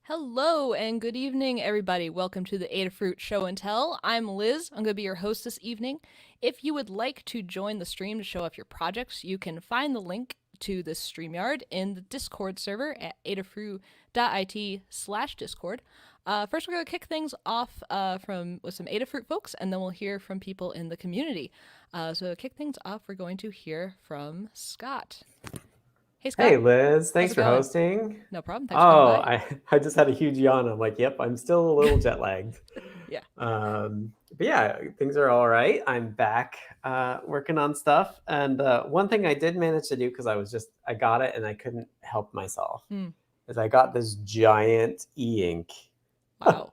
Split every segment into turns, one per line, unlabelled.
Hello and good evening, everybody. Welcome to the Adafruit Show and Tell. I'm Liz. I'm going to be your host this evening. If you would like to join the stream to show off your projects, you can find the link to this StreamYard in the Discord server at adafruit.it/Discord. First, we're going to kick things off with some Adafruit folks, and then we'll hear from people in the community. So to kick things off, we're going to hear from Scott. Hey, Scott.
Hey, Liz. Thanks
it
for
going?
hosting.
No problem. Thanks for coming by.
I just had a huge yawn. I'm like, yep, I'm still a little jet lagged.
Yeah.
But yeah, things are all right. I'm back working on stuff. And one thing I did manage to do, because I got it and I couldn't help myself, is I got this giant e-ink.
Wow.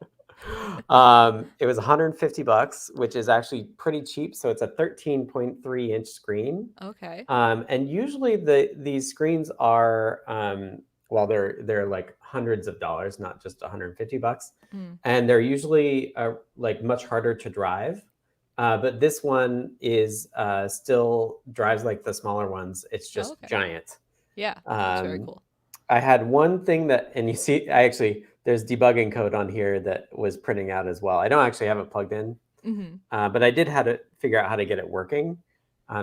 It was $150, which is actually pretty cheap. So it's a 13.3-inch screen.
Okay.
And usually these screens are they're like hundreds of dollars, not just $150, and they're usually like much harder to drive. But this one is still drives like the smaller ones. It's just giant.
Yeah, that's very cool.
I had one thing and you see, there's debugging code on here that was printing out as well. I don't actually have it plugged in, but I did have to figure out how to get it working.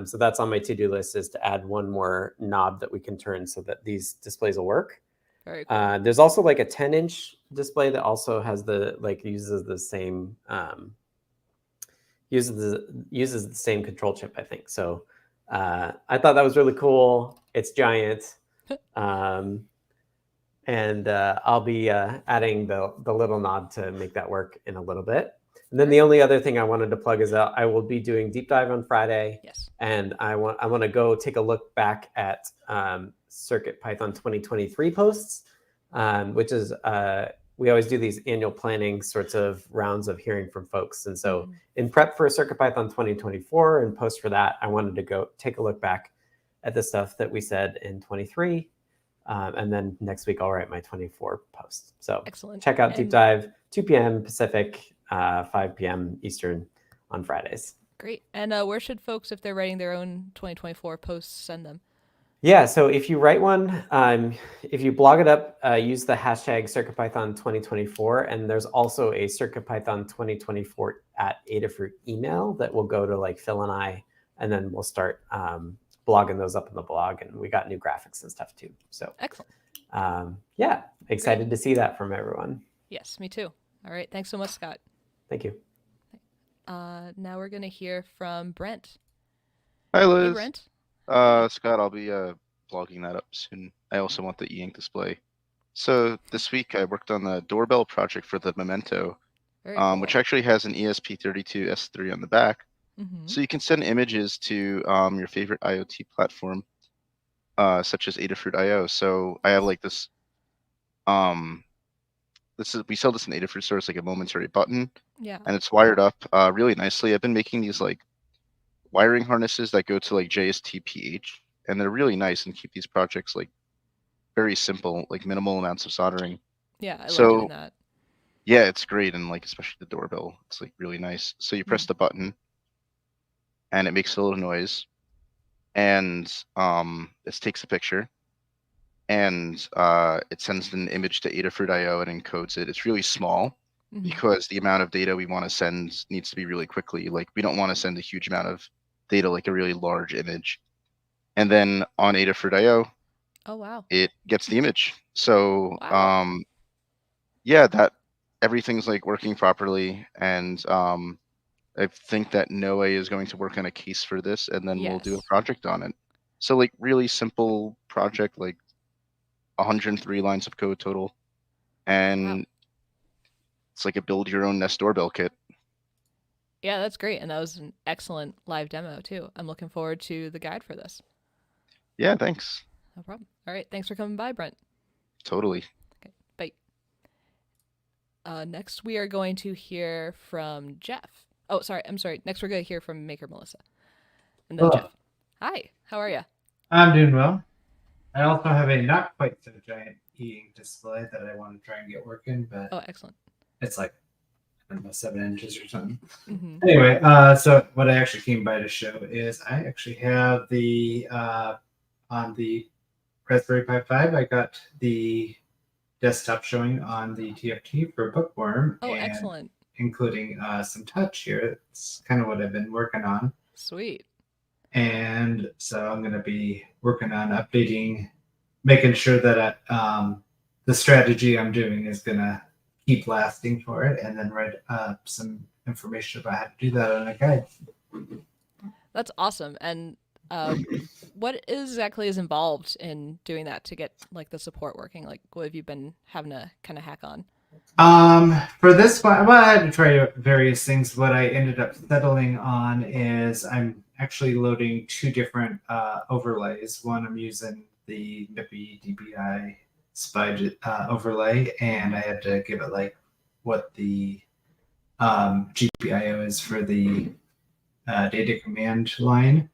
So that's on my to-do list, is to add one more knob that we can turn so that these displays will work.
Very cool.
There's also like a 10-inch display that also has uses the same control chip, I think. So I thought that was really cool. It's giant. And I'll be adding the little knob to make that work in a little bit. And then the only other thing I wanted to plug is I will be doing Deep Dive on Friday.
Yes.
And I want to go take a look back at CircuitPython 2023 posts, which is we always do these annual planning sorts of rounds of hearing from folks. And so in prep for CircuitPython 2024 and post for that, I wanted to go take a look back at the stuff that we said in 23. And then next week, I'll write my 24 post. So
excellent.
Check out Deep Dive, 2 p.m. Pacific, 5 p.m. Eastern on Fridays.
Great. And where should folks, if they're writing their own 2024 posts, send them?
Yeah, so if you write one, if you blog it up, use the hashtag CircuitPython 2024. And there's also a CircuitPython 2024 at Adafruit email that will go to like Phil and I, and then we'll start blogging those up in the blog, and we got new graphics and stuff too. So
excellent.
Yeah, excited to see that from everyone.
Yes, me too. All right, thanks so much, Scott.
Thank you.
Now we're gonna hear from Brent.
Hi, Liz.
Hey, Brent.
Scott, I'll be blogging that up soon. I also want the e-ink display. So this week I worked on the doorbell project for the Memento,
cool.
Which actually has an ESP32S3 on the back. So you can send images to your favorite IoT platform, such as Adafruit.io. So I have like this. We sell this in Adafruit store. It's like a momentary button.
Yeah.
And it's wired up really nicely. I've been making these like wiring harnesses that go to like JSTPH, and they're really nice and keep these projects like very simple, like minimal amounts of soldering.
Yeah, I love doing that.
Yeah, it's great, and like especially the doorbell, it's like really nice. So you press the button, and it makes a little noise, and this takes a picture, and it sends an image to Adafruit.io and encodes it. It's really small because the amount of data we want to send needs to be really quickly. Like we don't want to send a huge amount of data, like a really large image. And then on Adafruit.io, it gets the image. So yeah, that everything's like working properly, and I think that Noe is going to work on a case for this, and then we'll do a project on it. So like really simple project, like 103 lines of code total, and it's like a build your own Nest doorbell kit.
Yeah, that's great, and that was an excellent live demo too. I'm looking forward to the guide for this.
Yeah, thanks.
No problem. All right, thanks for coming by, Brent.
Totally.
Okay, bye. Next we are going to hear from Jeff. Oh, sorry. I'm sorry. Next, we're going to hear from Maker Melissa. And then Jeff. Hi. How are you?
I'm doing well. I also have a not quite so giant e-ink display that I want to try and get working, but
excellent.
It's like, I don't know, 7 inches or something. Anyway, so what I actually came by to show is I actually have the on the Raspberry Pi 5. I got the desktop showing on the TFT for Bookworm.
Oh,
and
excellent.
including some touch here. It's kind of what I've been working on.
Sweet.
And so I'm going to be working on updating, making sure that the strategy I'm doing is going to keep lasting for it, and then write up some information about how to do that on a guide.
That's awesome. And what exactly is involved in doing that to get like the support working? Like, what have you been having to kind of hack on?
For this one, well, I had to try various things. What I ended up settling on is I'm actually loading two different overlays. One, I'm using the MIPI DPI SPI overlay, and I had to give it like what the GPIO is for the data command line.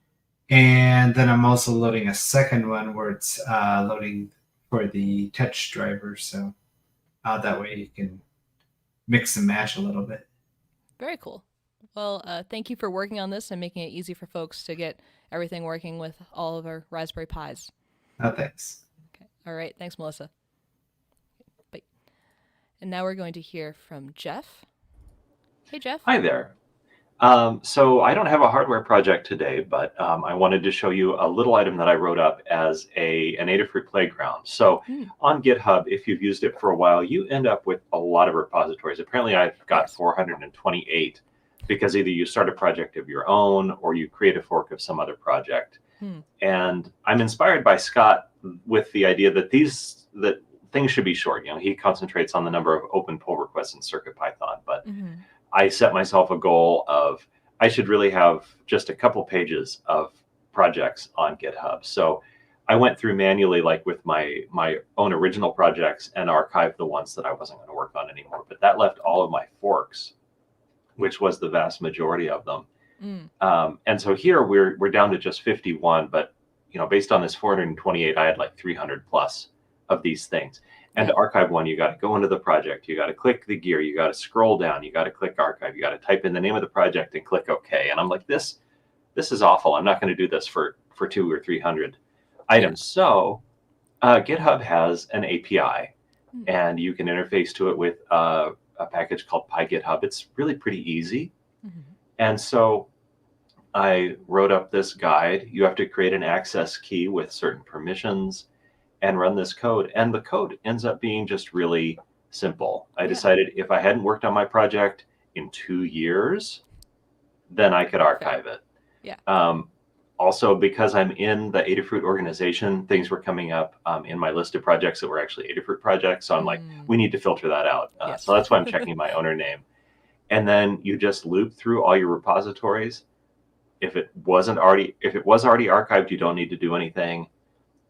And then I'm also loading a second one where it's loading for the touch driver. So that way you can mix and match a little bit.
Very cool. Well, thank you for working on this and making it easy for folks to get everything working with all of our Raspberry Pis.
Oh, thanks.
Okay. All right. Thanks, Melissa. Bye. And now we're going to hear from Jeff. Hey, Jeff.
Hi there. So I don't have a hardware project today, but I wanted to show you a little item that I wrote up as an Adafruit playground. So on GitHub, if you've used it for a while, you end up with a lot of repositories. Apparently, I've got 428 because either you start a project of your own or you create a fork of some other project. And I'm inspired by Scott with the idea that that things should be short. You know, he concentrates on the number of open pull requests in CircuitPython, but I set myself a goal of I should really have just a couple pages of projects on GitHub. So I went through manually, like with my own original projects, and archived the ones that I wasn't going to work on anymore. But that left all of my forks, which was the vast majority of them. And so here we're down to just 51. But you know, based on this 428, I had like 300 plus of these things. And to archive one, you got to go into the project. You got to click the gear. You got to scroll down. You got to click archive. You got to type in the name of the project and click OK. And I'm like, this is awful. I'm not going to do this for 200 or 300 items. So GitHub has an API, and you can interface to it with a package called PyGitHub. It's really pretty easy. And so I wrote up this guide. You have to create an access key with certain permissions and run this code. And the code ends up being just really simple. I decided if I hadn't worked on my project in 2 years, then I could archive it. Also, because I'm in the Adafruit organization, things were coming up in my list of projects that were actually Adafruit projects. So I'm like, we need to filter that out. So that's why I'm checking my owner name. And then you just loop through all your repositories. If it was already archived, you don't need to do anything.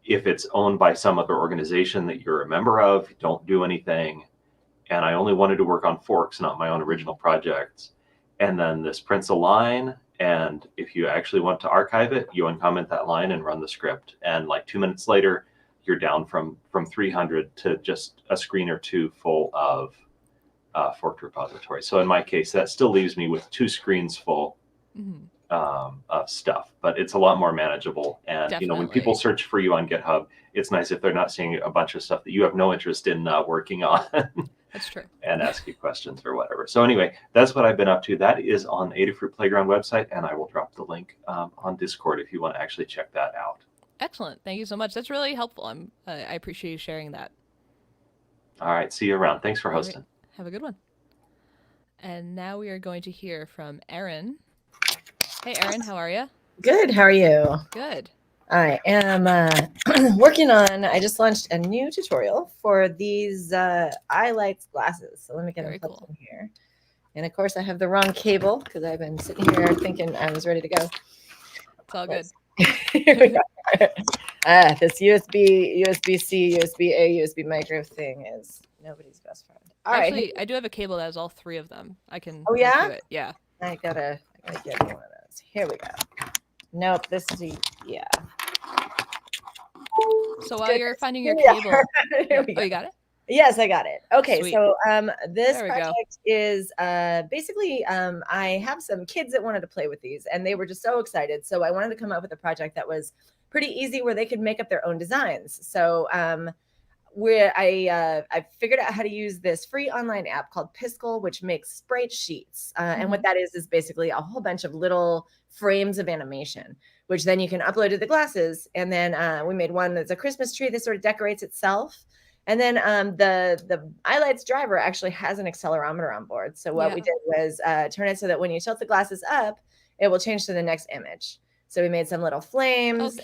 If it's owned by some other organization that you're a member of, don't do anything. And I only wanted to work on forks, not my own original projects. And then this prints a line. And if you actually want to archive it, you uncomment that line and run the script. And like 2 minutes later, you're down from 300 to just a screen or two full of forked repositories. So in my case, that still leaves me with 2 screens full of stuff, but it's a lot more manageable. And you know, when people search for you on GitHub, it's nice if they're not seeing a bunch of stuff that you have no interest in working on.
That's true.
And ask you questions or whatever. So anyway, that's what I've been up to. That is on Adafruit Playground website, and I will drop the link on Discord if you want to actually check that out.
Excellent. Thank you so much. That's really helpful. I appreciate you sharing that.
All right. See you around. Thanks for hosting.
Right. Have a good one. And now we are going to hear from Erin. Hey, Erin, how are you?
Good. How are you?
Good.
I am working on, I just launched a new tutorial for these eye lights glasses. So let me get them plugged in here. And of course, I have the wrong cable because I've been sitting here thinking I was ready to go.
It's all good.
Here we go. This USB-C, USB-A, USB micro thing is nobody's best friend. All
Actually,
right.
I do have a cable that has all 3 of them. I can.
Oh, yeah?
do it. Yeah.
I gotta get one of those. Here we go. Nope, this is yeah.
So while you're finding your cable, you got it?
Yes, I got it. Okay,
Sweet.
so this project is basically I have some kids that wanted to play with these, and they were just so excited. So I wanted to come up with a project that was pretty easy where they could make up their own designs. So I figured out how to use this free online app called Piskel, which makes sprite sheets. And what that is basically a whole bunch of little frames of animation, which then you can upload to the glasses. And then we made one that's a Christmas tree that sort of decorates itself. And then the iLights driver actually has an accelerometer on board. So what we did was turn it so that when you tilt the glasses up, it will change to the next image. So we made some little flames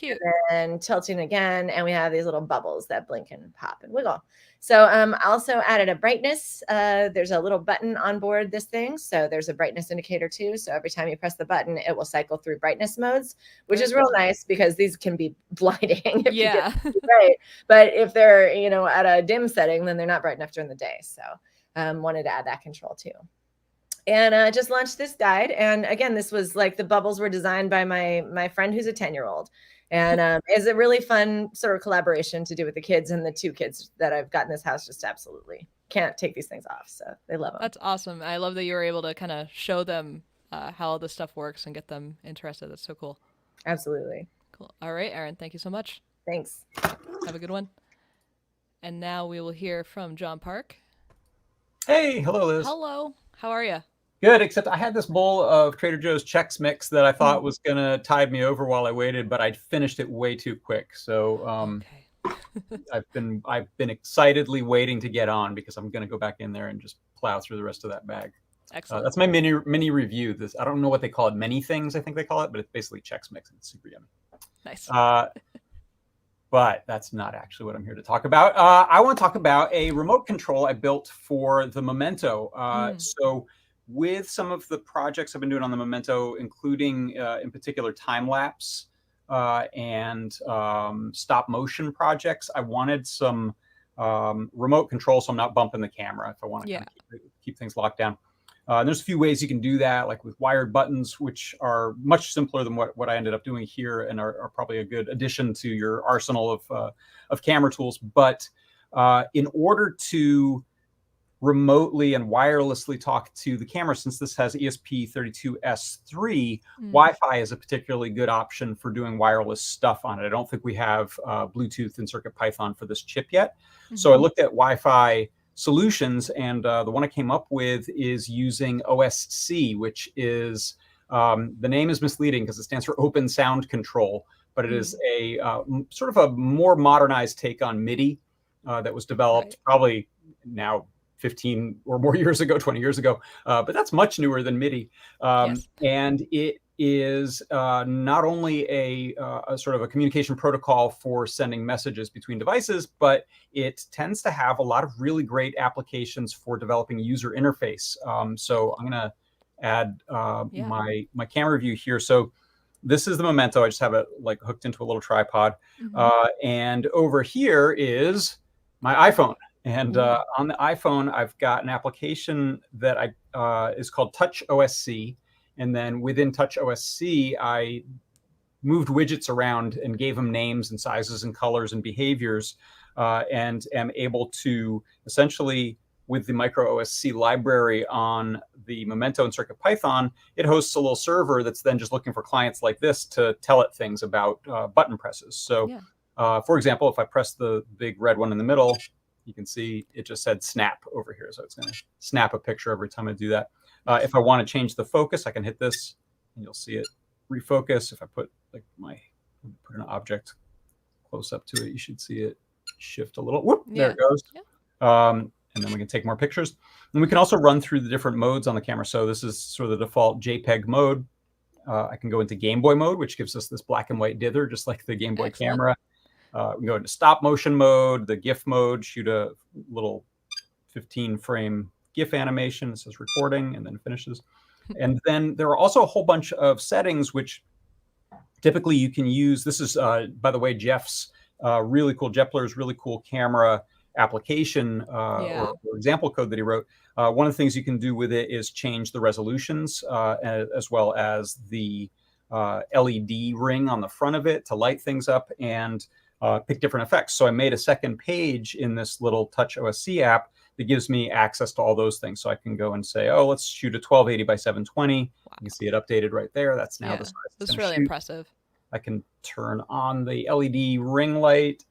and tilting again. And we have these little bubbles that blink and pop and wiggle. So also added a brightness. There's a little button on board this thing. So there's a brightness indicator too. So every time you press the button, it will cycle through brightness modes, which is real nice because these can be blinding if you get bright. But if they're, at a dim setting, then they're not bright enough during the day. So wanted to add that control too. And just launched this guide. And again, this was like the bubbles were designed by my friend who's a 10-year-old. And it's a really fun sort of collaboration to do with the kids, and the 2 kids that I've got in this house just absolutely can't take these things off. So they love them.
That's awesome. I love that you were able to kind of show them how all this stuff works and get them interested. That's so cool.
Absolutely.
Cool. All right, Erin, thank you so much.
Thanks.
Have a good one. And now we will hear from John Park.
Hey, hello, Liz.
Hello. How are you?
Good, except I had this bowl of Trader Joe's Chex Mix that I thought was going to tide me over while I waited, but I finished it way too quick. So I've been excitedly waiting to get on because I'm going to go back in there and just plow through the rest of that bag.
Excellent.
That's my mini review. I don't know what they call it. Many things, I think they call it, but it's basically Chex Mix. It's super yummy.
Nice.
But that's not actually what I'm here to talk about. I want to talk about a remote control I built for the Memento. So with some of the projects I've been doing on the Memento, including in particular time-lapse and stop motion projects, I wanted some remote control so I'm not bumping the camera if I want to kind of keep things locked down. There's a few ways you can do that, like with wired buttons, which are much simpler than what I ended up doing here and are probably a good addition to your arsenal of camera tools. But in order to remotely and wirelessly talk to the camera, since this has ESP32S3, Wi-Fi is a particularly good option for doing wireless stuff on it. I don't think we have Bluetooth and CircuitPython for this chip yet. So I looked at Wi-Fi solutions, and the one I came up with is using OSC, which is, the name is misleading because it stands for Open Sound Control, but it is a sort of a more modernized take on MIDI that was developed probably now 15 or more years ago, 20 years ago, but that's much newer than MIDI. And it is not only a sort of a communication protocol for sending messages between devices, but it tends to have a lot of really great applications for developing user interface. So I'm going to add my camera view here. So this is the Memento. I just have it like hooked into a little tripod. And over here is my iPhone. And on the iPhone, I've got an application that is called Touch OSC. And then within Touch OSC, I moved widgets around and gave them names and sizes and colors and behaviors, and am able to essentially, with the micro OSC library on the Memento and CircuitPython, it hosts a little server that's then just looking for clients like this to tell it things about button presses. So, for example, if I press the big red one in the middle, you can see it just said snap over here. So it's going to snap a picture every time I do that. If I want to change the focus, I can hit this and you'll see it refocus. If I put put an object close up to it, you should see it shift a little. Whoop, there it goes. And then we can take more pictures. And we can also run through the different modes on the camera. So this is sort of the default JPEG mode. I can go into Game Boy mode, which gives us this black and white dither, just like the Game Boy camera. We can go into stop motion mode, the GIF mode, shoot a little 15-frame GIF animation. It says recording and then finishes. And then there are also a whole bunch of settings which typically you can use. This is, by the way, Jeff's really cool, Jepler's really cool camera application or example code that he wrote. One of the things you can do with it is change the resolutions as well as the LED ring on the front of it to light things up and pick different effects. So I made a second page in this little Touch OSC app that gives me access to all those things. So I can go and say, oh, let's shoot a 1280 by 720. You can see it updated right there. That's now the size.
That's really impressive.
I can turn on the LED ring light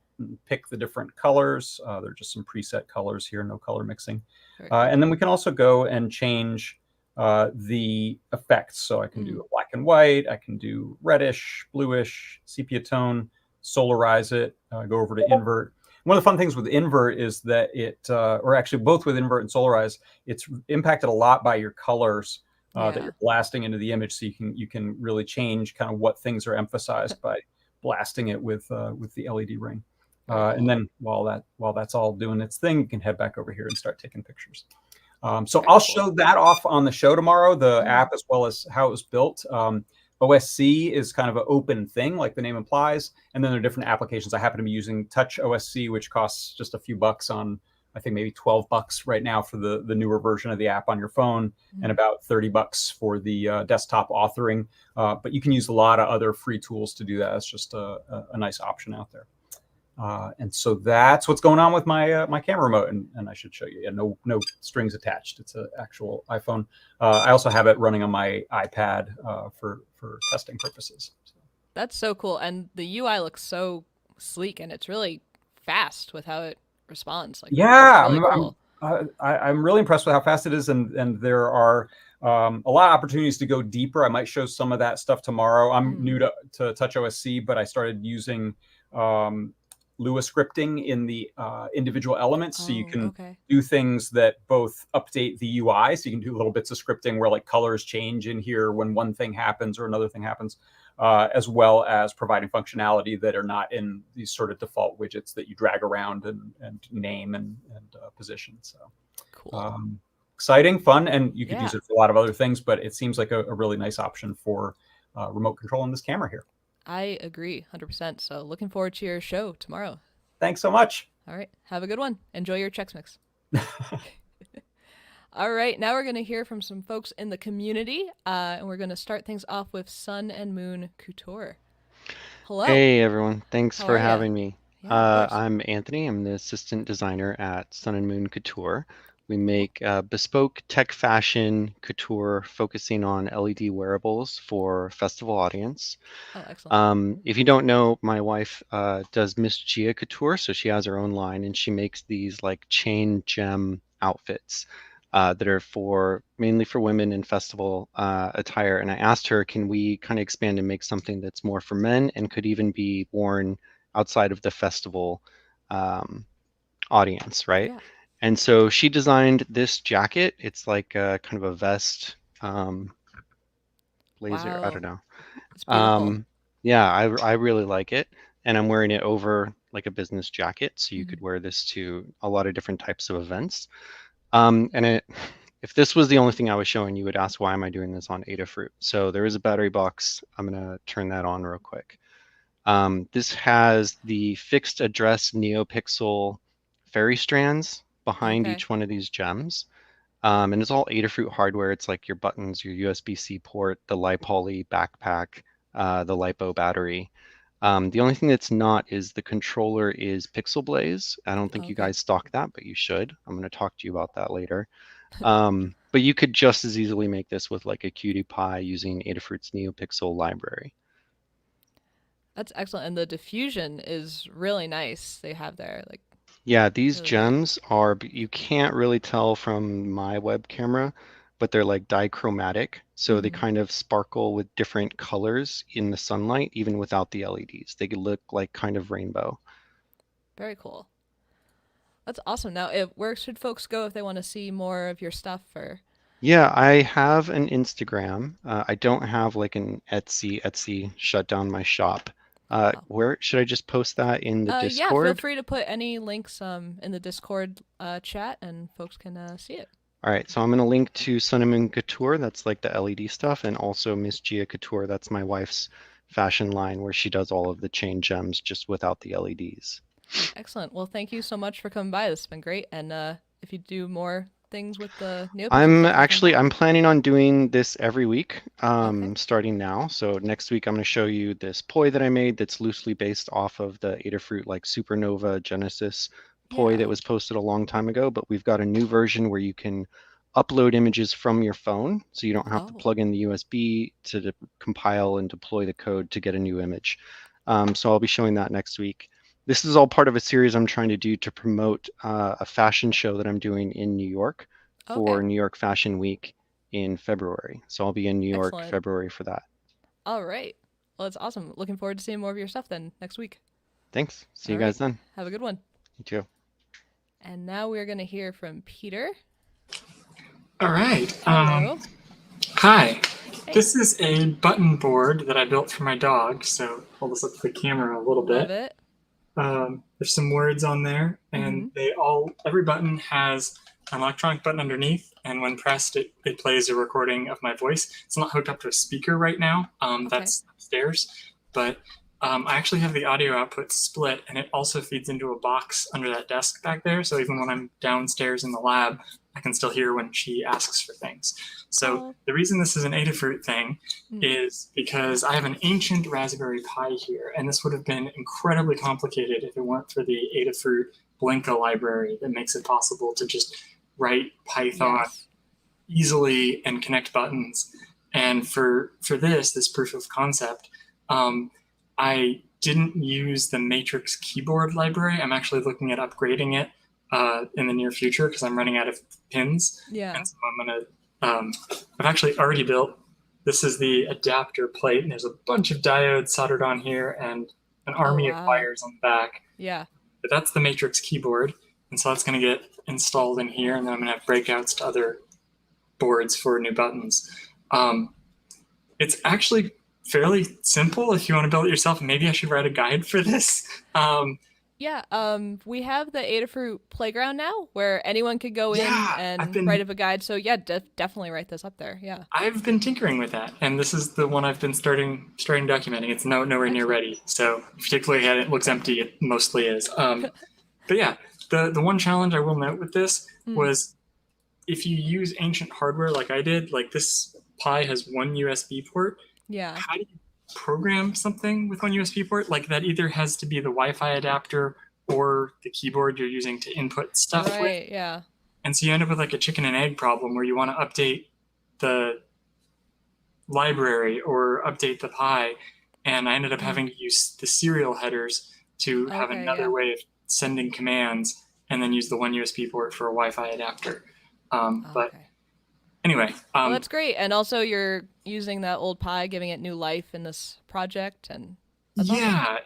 pick the different colors. They're just some preset colors here, no color mixing. And then we can also go and change the effects. So I can do a black and white, I can do reddish, bluish, sepia tone, solarize it, go over to invert. One of the fun things with invert is that it, or actually both with invert and solarize, it's impacted a lot by your colors that you're blasting into the image. So you can really change kind of what things are emphasized by blasting it with the LED ring. And then while that's all doing its thing, you can head back over here and start taking pictures. So I'll show that off on the show tomorrow, the app as well as how it was built. OSC is kind of an open thing, like the name implies. And then there are different applications. I happen to be using Touch OSC, which costs just a few bucks on, I think maybe $12 right now for the newer version of the app on your phone, and about $30 for the desktop authoring. But you can use a lot of other free tools to do that. It's just a nice option out there. And so that's what's going on with my my camera remote, and I should show you. Yeah, no strings attached. It's an actual iPhone. I also have it running on my iPad for testing purposes. So.
That's so cool, and the UI looks so sleek, and it's really fast with how it responds. Like,
yeah,
really cool.
I'm really impressed with how fast it is, and there are a lot of opportunities to go deeper. I might show some of that stuff tomorrow. I'm new to Touch OSC, but I started using Lua scripting in the individual elements, so you can do things that both update the UI, so you can do little bits of scripting where like colors change in here when one thing happens or another thing happens, as well as providing functionality that are not in these sort of default widgets that you drag around and name and position. So
cool,
exciting, fun, and you could use it for a lot of other things, but it seems like a really nice option for remote control in this camera here.
I agree 100%. So looking forward to your show tomorrow.
Thanks so much.
All right. Have a good one. Enjoy your Chex Mix. All right. Now we're going to hear from some folks in the community. And we're going to start things off with Sun and Moon Couture. Hello.
Hey, everyone. Thanks for having me.
Yeah,
I'm Anthony. I'm the assistant designer at Sun and Moon Couture. We make bespoke tech fashion couture focusing on LED wearables for festival audience.
Oh, excellent.
If you don't know, my wife does Miss Gia Couture, so she has her own line, and she makes these like chain gem outfits that are mainly for women in festival attire. And I asked her, can we kind of expand and make something that's more for men and could even be worn outside of the festival audience, right?
Yeah.
And so she designed this jacket. It's like kind of a vest, blazer.
Wow.
I don't know.
It's beautiful.
Yeah, I really like it. And I'm wearing it over like a business jacket. So you could wear this to a lot of different types of events. If this was the only thing I was showing, you would ask, why am I doing this on Adafruit? So there is a battery box. I'm going to turn that on real quick. This has the fixed address neopixel fairy strands behind each one of these gems. And it's all Adafruit hardware. It's like your buttons, your USB-C port, the LiPoly backpack, the LiPo battery. The only thing that's not is the controller is Pixel Blaze. I don't think you guys stock that, but you should. I'm going to talk to you about that later. But you could just as easily make this with like a Cutie Pie using Adafruit's NeoPixel library.
That's excellent. And the diffusion is really nice they have there. Like,
yeah, these gems are, you can't really tell from my web camera, but they're like dichromatic. So they kind of sparkle with different colors in the sunlight, even without the LEDs. They could look like kind of rainbow.
Very cool. That's awesome. Now, where should folks go if they want to see more of your stuff? Or
yeah, I have an Instagram. I don't have like an Etsy. Etsy shut down my shop. Where should I just post that in the Discord?
Yeah, feel free to put any links in the Discord chat, and folks can see it.
All right, so I'm going to link to Sun and Moon Couture. That's like the LED stuff, and also Miss Gia Couture. That's my wife's fashion line where she does all of the chain gems just without the LEDs.
Excellent. Well, thank you so much for coming by. This has been great. And if you do more things with the new,
I'm planning on doing this every week, starting now. So next week I'm going to show you this poi that I made that's loosely based off of the Adafruit like Supernova Genesis poi that was posted a long time ago. But we've got a new version where you can upload images from your phone, so you don't have to plug in the USB to compile and deploy the code to get a new image. So I'll be showing that next week. this is all part of a series I'm trying to do to promote a fashion show that I'm doing in New York for New York Fashion Week in February. So I'll be in New York February for that.
All right. Well, that's awesome. Looking forward to seeing more of your stuff then next week.
Thanks. See you guys then.
Have a good one.
You too.
And now we're going to hear from Peter.
All right.
Hello.
Hi.
Hey.
This is a button board that I built for my dog. So hold this up to the camera a little bit.
Love it.
There's some words on there, and every button has an electronic button underneath, and when pressed, it plays a recording of my voice. It's not hooked up to a speaker right now. That's upstairs, but I actually have the audio output split, and it also feeds into a box under that desk back there. So even when I'm downstairs in the lab, I can still hear when she asks for things. So the reason this is an Adafruit thing is because I have an ancient Raspberry Pi here, and this would have been incredibly complicated if it weren't for the Adafruit-Blinka library that makes it possible to just write Python easily and connect buttons. And for this proof of concept, I didn't use the Matrix keyboard library. I'm actually looking at upgrading it in the near future because I'm running out of pins.
Yeah.
And so I'm gonna. I've actually already built. This is the adapter plate, and there's a bunch of diodes soldered on here and an army of wires on the back.
Yeah.
But that's the Matrix keyboard, and so that's going to get installed in here, and then I'm going to have breakouts to other boards for new buttons. It's actually fairly simple if you want to build it yourself. Maybe I should write a guide for this.
We have the Adafruit playground now where anyone could go in and write up a guide. So definitely write this up there. Yeah.
I've been tinkering with that, and this is the one I've been starting documenting. It's nowhere near ready. So if you take a look at it, it looks empty. It mostly is. But yeah, the one challenge I will note with this was if you use ancient hardware like I did, like this Pi has one USB port.
Yeah.
How do you program something with one USB port? Like that either has to be the Wi-Fi adapter or the keyboard you're using to input stuff with.
Right, yeah.
And so you end up with like a chicken and egg problem where you want to update the library or update the Pi. And I ended up having to use the serial headers to have another way of sending commands and then use the one USB port for a Wi-Fi adapter. But anyway.
Well, that's great. And also you're using that old Pi, giving it new life in this project. And that's
awesome.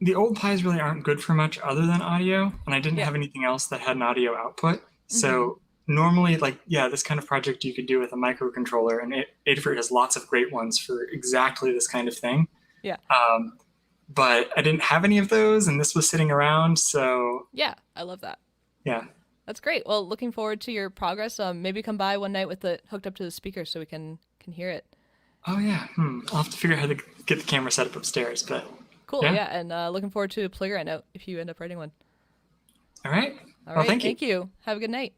The old Pis really aren't good for much other than audio. And I didn't have anything else that had an audio output. So normally, this kind of project you could do with a microcontroller. And Adafruit has lots of great ones for exactly this kind of thing.
Yeah.
But I didn't have any of those, and this was sitting around, so...
Yeah, I love that.
Yeah.
That's great. Well, looking forward to your progress. Maybe come by one night with it hooked up to the speaker so we can hear it.
Oh, yeah. I'll have to figure out how to get the camera set up upstairs, but...
Cool, yeah. And looking forward to a playground note if you end up writing one.
All right.
All right, thank you. Have a good night.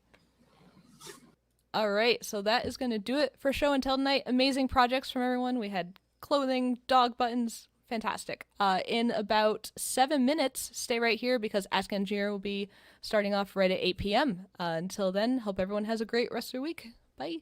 All right, so that is going to do it for Show and Tell tonight. Amazing projects from everyone. We had clothing, dog buttons, fantastic. In about 7 minutes, stay right here because Ask Engineer will be starting off right at 8 p.m. Until then, hope everyone has a great rest of their week. Bye.